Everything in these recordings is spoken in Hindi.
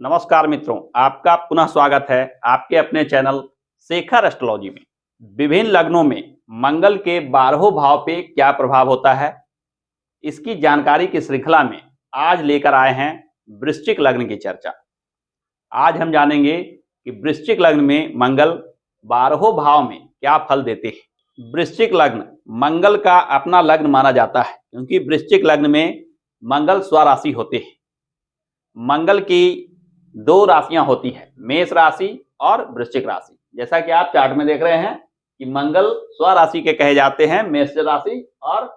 नमस्कार मित्रों, आपका पुनः स्वागत है आपके अपने चैनल शेखर एस्ट्रोलॉजी में। विभिन्न लग्नों में मंगल के 12 भाव पे क्या प्रभाव होता है, इसकी जानकारी की श्रृंखला में आज लेकर आए हैं वृश्चिक लग्न की चर्चा। आज हम जानेंगे कि वृश्चिक लग्न में मंगल 12 भाव में क्या फल देते हैं। वृश्चिक लग्न मंगल का अपना लग्न माना जाता है क्योंकि वृश्चिक लग्न में मंगल स्वराशि होते हैं। मंगल की दो राशियां होती है, मेष राशि और वृश्चिक राशि। जैसा कि आप चार्ट में देख रहे हैं कि मंगल स्वराशि के कहे जाते हैं, मेष राशि और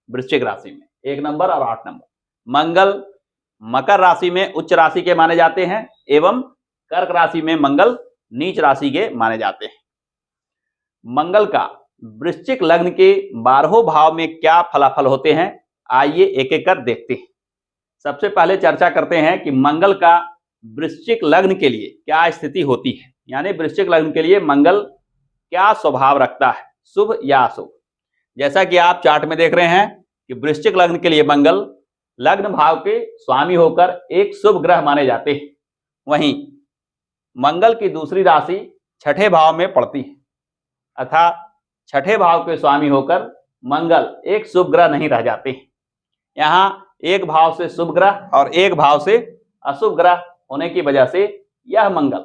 वृश्चिक राशि में 1 नंबर और 8 नंबर। मंगल मकर राशि में उच्च राशि के माने जाते हैं एवं कर्क राशि में मंगल नीच राशि के माने जाते हैं। मंगल का वृश्चिक लग्न के 12 भाव में क्या फलाफल होते हैं, आइए एक एक कर देखते हैं। सबसे पहले चर्चा करते हैं कि मंगल का वृश्चिक लग्न के लिए क्या स्थिति होती है, यानी वृश्चिक लग्न के लिए मंगल क्या स्वभाव रखता है, शुभ या अशुभ। जैसा कि आप चार्ट में देख रहे हैं कि वृश्चिक लग्न के लिए मंगल लग्न भाव के स्वामी होकर एक शुभ ग्रह माने जाते हैं। वहीं मंगल की दूसरी राशि छठे भाव में पड़ती है, अर्थात छठे भाव के स्वामी होकर मंगल एक शुभ ग्रह नहीं रह जाते हैं। यहाँ एक भाव से शुभ ग्रह और एक भाव से अशुभ ग्रह होने की वजह से यह मंगल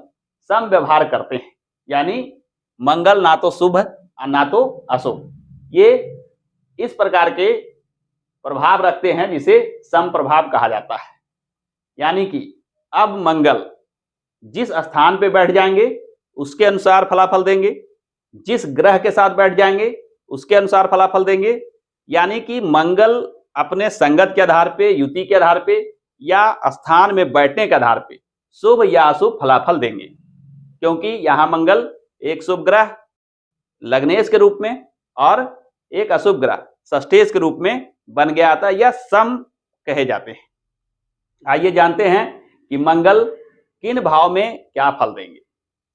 सम व्यवहार करते हैं, यानी मंगल ना तो शुभ और ना तो अशुभ। ये इस प्रकार के प्रभाव रखते हैं जिसे सम प्रभाव कहा जाता है। यानी कि अब मंगल जिस स्थान पे बैठ जाएंगे उसके अनुसार फलाफल देंगे, जिस ग्रह के साथ बैठ जाएंगे उसके अनुसार फलाफल देंगे। यानी कि मंगल अपने संगत के आधार पे, युति के आधार पे या स्थान में बैठने के आधार पे शुभ या अशुभ फलाफल देंगे। क्योंकि यहां मंगल एक शुभ ग्रह लग्नेश के रूप में और एक अशुभ ग्रह षष्ठेश के रूप में बन गया था, यह सम कहे जाते हैं। आइए जानते हैं कि मंगल किन भाव में क्या फल देंगे।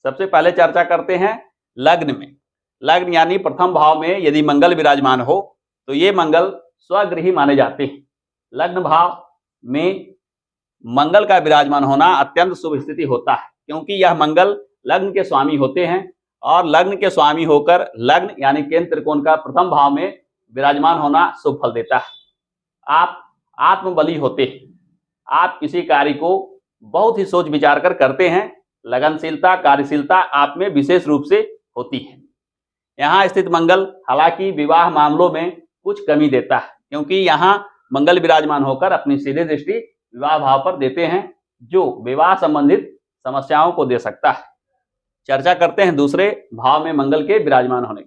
सबसे पहले चर्चा करते हैं लग्न में। लग्न यानी प्रथम भाव में यदि मंगल विराजमान हो तो ये मंगल स्वगृही माने जाते हैं। लग्न भाव में मंगल का विराजमान होना अत्यंत शुभ स्थिति होता है, क्योंकि यह मंगल लग्न के स्वामी होते हैं और लग्न के स्वामी होकर लग्न यानी केंद्र त्रिकोण का प्रथम भाव में विराजमान होना शुभ फल देता है। आप आत्मबली होते हैं, आप किसी कार्य को बहुत ही सोच विचार कर करते हैं, लगनशीलता कार्यशीलता आप में विशेष रूप से होती है। यहाँ स्थित मंगल हालांकि विवाह मामलों में कुछ कमी देता है, क्योंकि यहाँ मंगल विराजमान होकर अपनी सीधी दृष्टि विवाह भाव पर देते हैं, जो विवाह संबंधित समस्याओं को दे सकता है। चर्चा करते हैं दूसरे भाव में मंगल के विराजमान होने।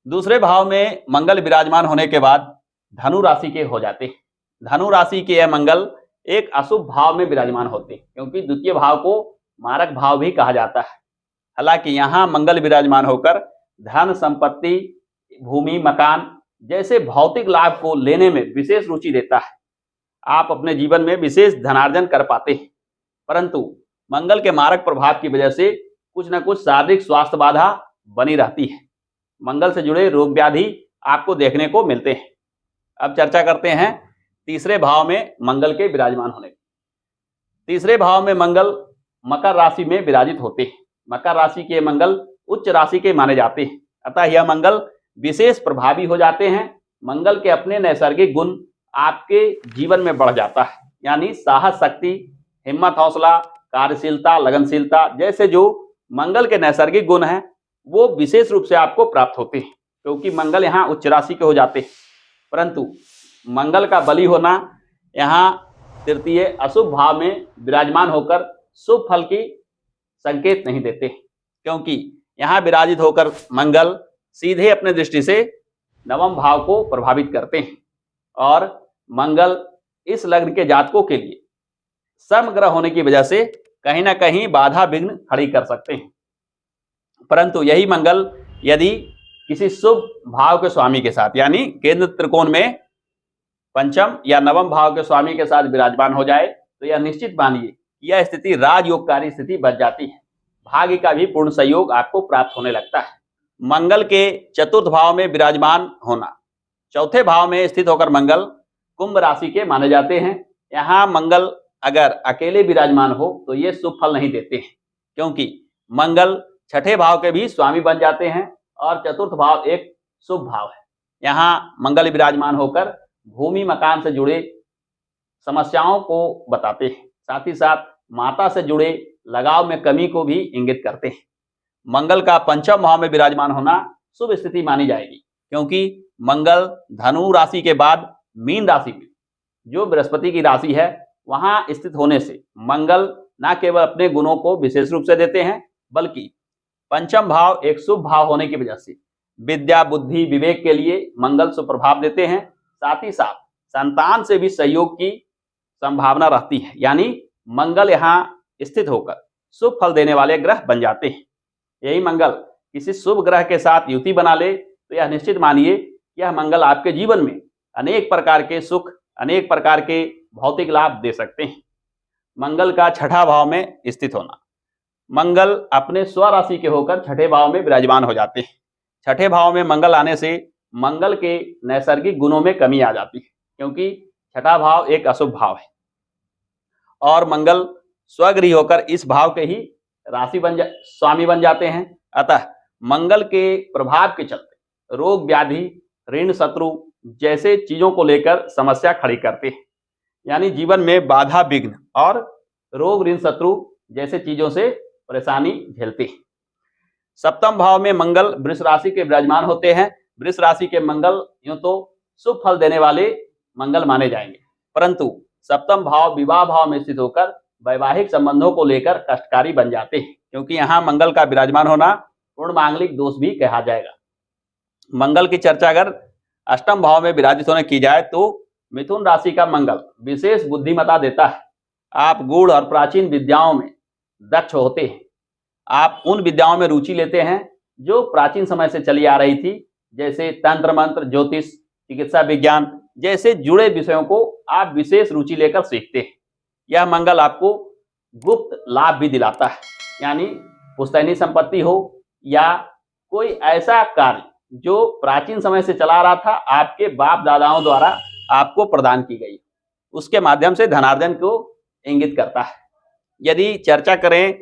दूसरे भाव में मंगल विराजमान होने के बाद धनु राशि के हो जाते हैं। धनु राशि के यह मंगल एक अशुभ भाव में विराजमान होते हैं, क्योंकि द्वितीय भाव को मारक भाव भी कहा जाता है। हालांकि यहाँ मंगल विराजमान होकर धन संपत्ति भूमि मकान जैसे भौतिक लाभ को लेने में विशेष रुचि देता है। आप अपने जीवन में विशेष धनार्जन कर पाते हैं, परंतु मंगल के मारक प्रभाव की वजह से कुछ न कुछ शारीरिक स्वास्थ्य बाधा बनी रहती है। मंगल से जुड़े रोग व्याधि आपको देखने को मिलते हैं। अब चर्चा करते हैं तीसरे भाव में मंगल के विराजमान होने। तीसरे भाव में मंगल मकर राशि में विराजित होते हैं। मकर राशि के मंगल उच्च राशि के माने जाते हैं, अतः यह मंगल विशेष प्रभावी हो जाते हैं। मंगल के अपने नैसर्गिक गुण आपके जीवन में बढ़ जाता है, यानी साहस शक्ति हिम्मत हौसला कार्यशीलता लगनशीलता जैसे जो मंगल के नैसर्गिक गुण हैं वो विशेष रूप से आपको प्राप्त होते हैं, क्योंकि मंगल यहाँ उच्च राशि के हो जाते हैं। परंतु मंगल का बली होना यहाँ तृतीय अशुभ भाव में विराजमान होकर शुभ फल की संकेत नहीं देते, क्योंकि यहाँ विराजित होकर मंगल सीधे अपने दृष्टि से नवम भाव को प्रभावित करते हैं और मंगल इस लग्न के जातकों के लिए समग्र होने की वजह से कहीं ना कहीं बाधा विघ्न खड़ी कर सकते हैं। परंतु यही मंगल यदि किसी शुभ भाव के स्वामी के साथ यानी केंद्र त्रिकोण में पंचम या नवम भाव के स्वामी के साथ विराजमान हो जाए तो यह निश्चित मानिए यह स्थिति राजयोगकारी स्थिति बच जाती है। भाग्य का भी पूर्ण सहयोग आपको प्राप्त होने लगता है। मंगल के चतुर्थ भाव में विराजमान होना, चौथे भाव में स्थित होकर मंगल कुंभ राशि के माने जाते हैं। यहाँ मंगल अगर अकेले विराजमान हो तो ये शुभ फल नहीं देते हैं, क्योंकि मंगल छठे भाव के भी स्वामी बन जाते हैं और चतुर्थ भाव एक शुभ भाव है। यहाँ मंगल विराजमान होकर भूमि मकान से जुड़े समस्याओं को बताते हैं, साथ ही साथ माता से जुड़े लगाव में कमी को भी इंगित करते हैं। मंगल का पंचम भाव में विराजमान होना शुभ स्थिति मानी जाएगी, क्योंकि मंगल धनु राशि के बाद मीन राशि में, जो बृहस्पति की राशि है, वहां स्थित होने से मंगल न केवल अपने गुणों को विशेष रूप से देते हैं, बल्कि पंचम भाव एक शुभ भाव होने की वजह से विद्या बुद्धि विवेक के लिए मंगल सुप्रभाव देते हैं। साथ ही साथ संतान से भी सहयोग की संभावना रहती है, यानी मंगल यहाँ स्थित होकर शुभ फल देने वाले ग्रह बन जाते हैं। यही मंगल किसी शुभ ग्रह के साथ युति बना ले तो यह निश्चित मानिए यह मंगल आपके जीवन में अनेक प्रकार के सुख, अनेक प्रकार के भौतिक लाभ दे सकते हैं। मंगल का छठा भाव में स्थित होना, मंगल अपने स्वराशि के होकर छठे भाव में विराजमान हो जाते हैं। छठे भाव में मंगल आने से मंगल के नैसर्गिक गुणों में कमी आ जाती है, क्योंकि छठा भाव एक अशुभ भाव है और मंगल स्वगृही होकर इस भाव के ही स्वामी बन जाते हैं। अतः मंगल के प्रभाव के चलते रोग व्याधि ऋण शत्रु जैसे चीजों को लेकर समस्या खड़ी करते हैं, यानी जीवन में बाधा विघ्न और रोग ऋण शत्रु जैसे चीजों से परेशानी झेलते हैं। सप्तम भाव में मंगल वृष राशि के विराजमान होते हैं। वृष राशि के मंगल यूं तो शुभ फल देने वाले मंगल माने जाएंगे, परंतु सप्तम भाव विवाह भाव में स्थित होकर वैवाहिक संबंधों को लेकर कष्टकारी बन जाते हैं, क्योंकि यहाँ मंगल का विराजमान होना पूर्ण मांगलिक दोष भी कहा जाएगा। मंगल की चर्चा अगर अष्टम भाव में विराजित होने की जाए तो मिथुन राशि का मंगल विशेष बुद्धिमत्ता देता है। आप गूढ़ और प्राचीन विद्याओं में दक्ष होते हैं। आप उन विद्याओं में रुचि लेते हैं जो प्राचीन समय से चली आ रही थी, जैसे तंत्र मंत्र, ज्योतिष, चिकित्सा विज्ञान जैसे जुड़े विषयों को आप विशेष रुचि लेकर सीखते हैं। यह मंगल आपको गुप्त लाभ भी दिलाता है, यानी पुश्तैनी संपत्ति हो या कोई ऐसा कार्य जो प्राचीन समय से चला रहा था, आपके बाप दादाओं द्वारा आपको प्रदान की गई, उसके माध्यम से धनार्जन को इंगित करता है। यदि चर्चा करें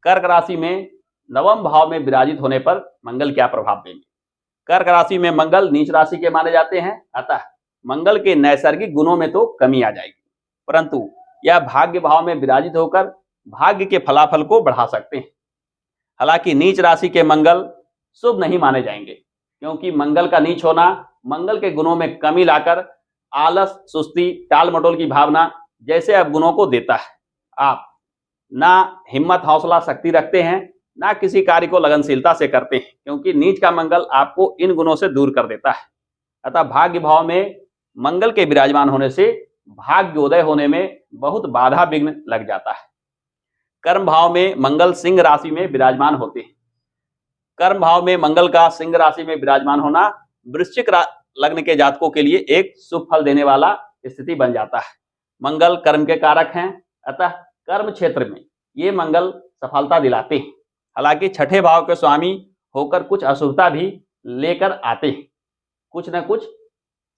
कर्क राशि में नवम भाव में विराजित होने पर मंगल क्या प्रभाव देंगे। कर्क राशि में मंगल नीच राशि के माने जाते हैं, अतः मंगल के नैसर्गिक गुणों में तो कमी आ जाएगी, परंतु यह भाग्य भाव में विराजित होकर भाग्य के फलाफल को बढ़ा सकते हैं। हालांकि नीच राशि के मंगल शुभ नहीं माने जाएंगे, क्योंकि मंगल का नीच होना मंगल के गुणों में कमी लाकर आलस, सुस्ती, टाल मटोल की भावना जैसे अब गुणों को देता है। आप ना हिम्मत, हौसला, शक्ति रखते हैं, ना किसी कार्य को लगनशीलता से करते हैं, क्योंकि नीच का मंगल आपको इन गुणों से दूर कर देता है। अतः भाग्य भाव में मंगल के विराजमान होने से भाग्योदय होने में बहुत बाधा विघ्न लग जाता है। कर्म भाव में मंगल सिंह राशि में विराजमान होते हैं। कर्म भाव में मंगल का सिंह राशि में विराजमान होना वृश्चिक लग्न के जातकों के लिए एक शुभ फल देने वाला स्थिति बन जाता है। मंगल कर्म के कारक हैं, अतः कर्म क्षेत्र में ये मंगल सफलता दिलाते हैं। हालांकि छठे भाव के स्वामी होकर कुछ अशुभता भी लेकर आते हैं। कुछ न कुछ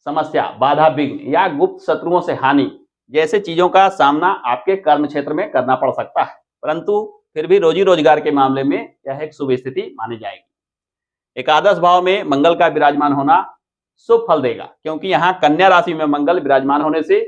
समस्या, बाधा विघ्न या गुप्त शत्रुओं से हानि जैसे चीजों का सामना आपके कर्म क्षेत्र में करना पड़ सकता है, परंतु फिर भी रोजी रोजगार के मामले में यह एक शुभ स्थिति मानी जाएगी। एकादश भाव में मंगल का विराजमान होना शुभ फल देगा, क्योंकि यहाँ कन्या राशि में मंगल विराजमान होने से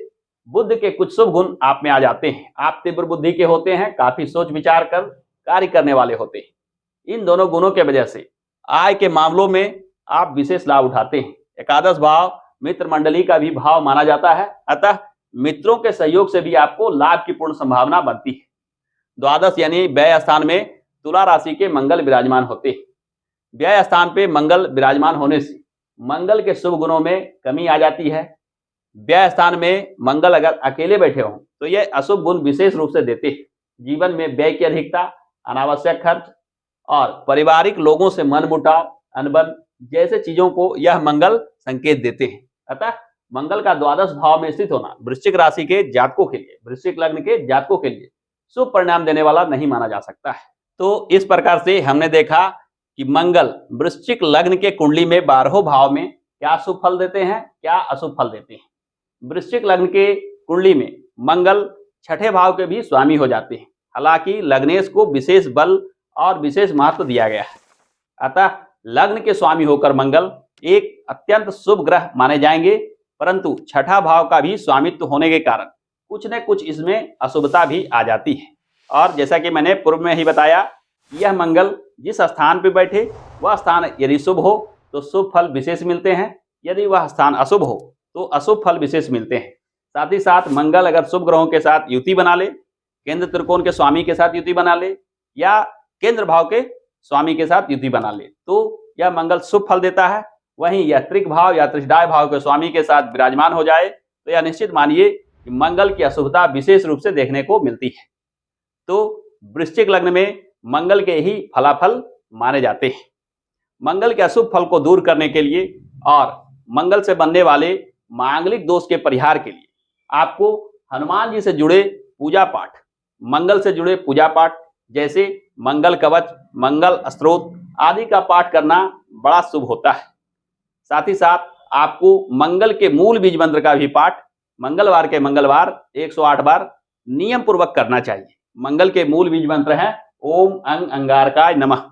बुद्ध के कुछ शुभ गुण आप में आ जाते हैं। आप तीव्र बुद्धि के होते हैं, काफी सोच विचार कर कार्य करने वाले होते हैं। इन दोनों गुणों के वजह से आय के मामलों में आप विशेष लाभ उठाते हैं। एकादश भाव मित्र मंडली का भी भाव माना जाता है, अतः मित्रों के सहयोग से भी आपको लाभ की पूर्ण संभावना बनती है। द्वादश यानी व्यय स्थान में तुला राशि के मंगल विराजमान होते हैं। व्यय स्थान पे मंगल विराजमान होने से मंगल के शुभ गुणों में कमी आ जाती है। व्यय स्थान में मंगल अगर अकेले बैठे हों तो ये अशुभ गुण विशेष रूप से देते हैं। जीवन में व्यय की अधिकता, अनावश्यक खर्च और पारिवारिक लोगों से मनमुटाव, अनबन जैसे चीजों को यह मंगल संकेत देते हैं। अतः मंगल का द्वादश भाव में स्थित होना वृश्चिक राशि के जातकों के लिए, वृश्चिक लग्न के जातकों के लिए शुभ परिणाम देने वाला नहीं माना जा सकता है। तो इस प्रकार से हमने देखा कि मंगल वृश्चिक लग्न के कुंडली में 12 भाव में क्या शुभ फल देते हैं, क्या अशुभ फल देते हैं। वृश्चिक लग्न के कुंडली में मंगल छठे भाव के भी स्वामी हो जाते हैं। हालांकि लग्नेश को विशेष बल और विशेष महत्व दिया गया है, अतः लग्न के स्वामी होकर मंगल एक अत्यंत शुभ ग्रह माने जाएंगे, परंतु छठा भाव का भी स्वामित्व होने के कारण कुछ न कुछ इसमें अशुभता भी आ जाती है। और जैसा कि मैंने पूर्व में ही बताया, यह मंगल जिस स्थान पर बैठे वह स्थान यदि शुभ हो तो शुभ फल विशेष मिलते हैं, यदि वह स्थान अशुभ हो तो अशुभ फल विशेष मिलते हैं। साथ ही साथ मंगल अगर शुभ ग्रहों के साथ युति बना ले, केंद्र त्रिकोण के स्वामी के साथ युति बना ले या केंद्र भाव के स्वामी के साथ युति बना ले तो यह मंगल शुभ फल देता है। वहीं यह त्रिक भाव या त्रिषडाय भाव के स्वामी के साथ विराजमान हो जाए तो यह निश्चित मानिए कि मंगल की अशुभता विशेष रूप से देखने को मिलती है। तो वृश्चिक लग्न में मंगल के ही फलाफल माने जाते हैं। मंगल के अशुभ फल को दूर करने के लिए और मंगल से बनने वाले मांगलिक दोष के परिहार के लिए आपको हनुमान जी से जुड़े पूजा पाठ, मंगल से जुड़े पूजा पाठ जैसे मंगल कवच, मंगल स्तोत्र आदि का पाठ करना बड़ा शुभ होता है। साथ ही साथ आपको मंगल के मूल बीज मंत्र का भी पाठ मंगलवार के मंगलवार 108 बार नियम पूर्वक करना चाहिए। मंगल के मूल बीज मंत्र है ओम अंग अंगारकाय नमः।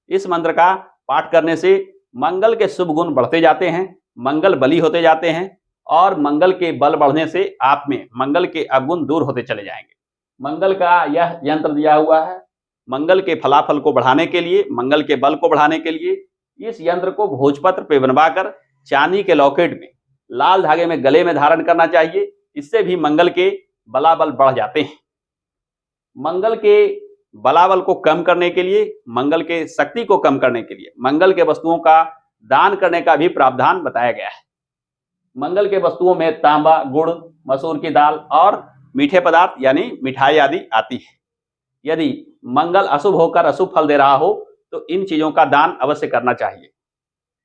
इस मंत्र का पाठ करने से मंगल के शुभ गुण बढ़ते जाते हैं, मंगल बली होते जाते हैं और मंगल के बल बढ़ने से आप में मंगल के अवगुण दूर होते चले जाएंगे। मंगल का यह यंत्र दिया हुआ है मंगल के फलाफल को बढ़ाने के लिए, मंगल के बल को बढ़ाने के लिए। इस यंत्र को भोजपत्र पे बनवाकर चांदी के लॉकेट में लाल धागे में गले में धारण करना चाहिए। इससे भी मंगल के बलाबल बढ़ जाते हैं। मंगल के बलाबल को कम करने के लिए, मंगल के शक्ति को कम करने के लिए मंगल के वस्तुओं का दान करने का भी प्रावधान बताया गया है। मंगल के वस्तुओं में तांबा, गुड़, मसूर की दाल और मीठे पदार्थ यानी मिठाई आदि आती है। यदि मंगल अशुभ होकर अशुभ फल दे रहा हो तो इन चीजों का दान अवश्य करना चाहिए।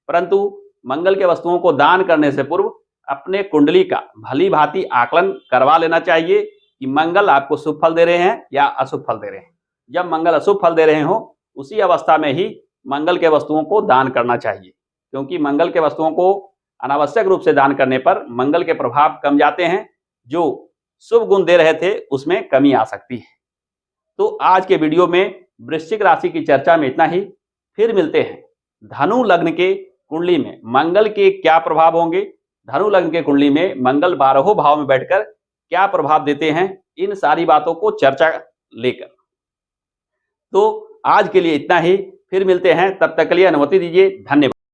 परंतु मंगल के वस्तुओं को दान करने से पूर्व अपने कुंडली का भली भांति आकलन करवा लेना चाहिए कि मंगल आपको शुभ फल दे रहे हैं या अशुभ फल दे रहे हैं। जब मंगल अशुभ फल दे रहे हो उसी अवस्था में ही मंगल के वस्तुओं को दान करना चाहिए, क्योंकि मंगल के वस्तुओं को अनावश्यक रूप से दान करने पर मंगल के प्रभाव कम जाते हैं, जो शुभ गुण दे रहे थे उसमें कमी आ सकती है। तो आज के वीडियो में वृश्चिक राशि की चर्चा में इतना ही। फिर मिलते हैं धनु लग्न के कुंडली में मंगल के क्या प्रभाव होंगे, धनु लग्न के कुंडली में मंगल 12वें भाव में बैठकर क्या प्रभाव देते हैं, इन सारी बातों को चर्चा लेकर। तो आज के लिए इतना ही, फिर मिलते हैं, तब तक के लिए अनुमति दीजिए। धन्यवाद।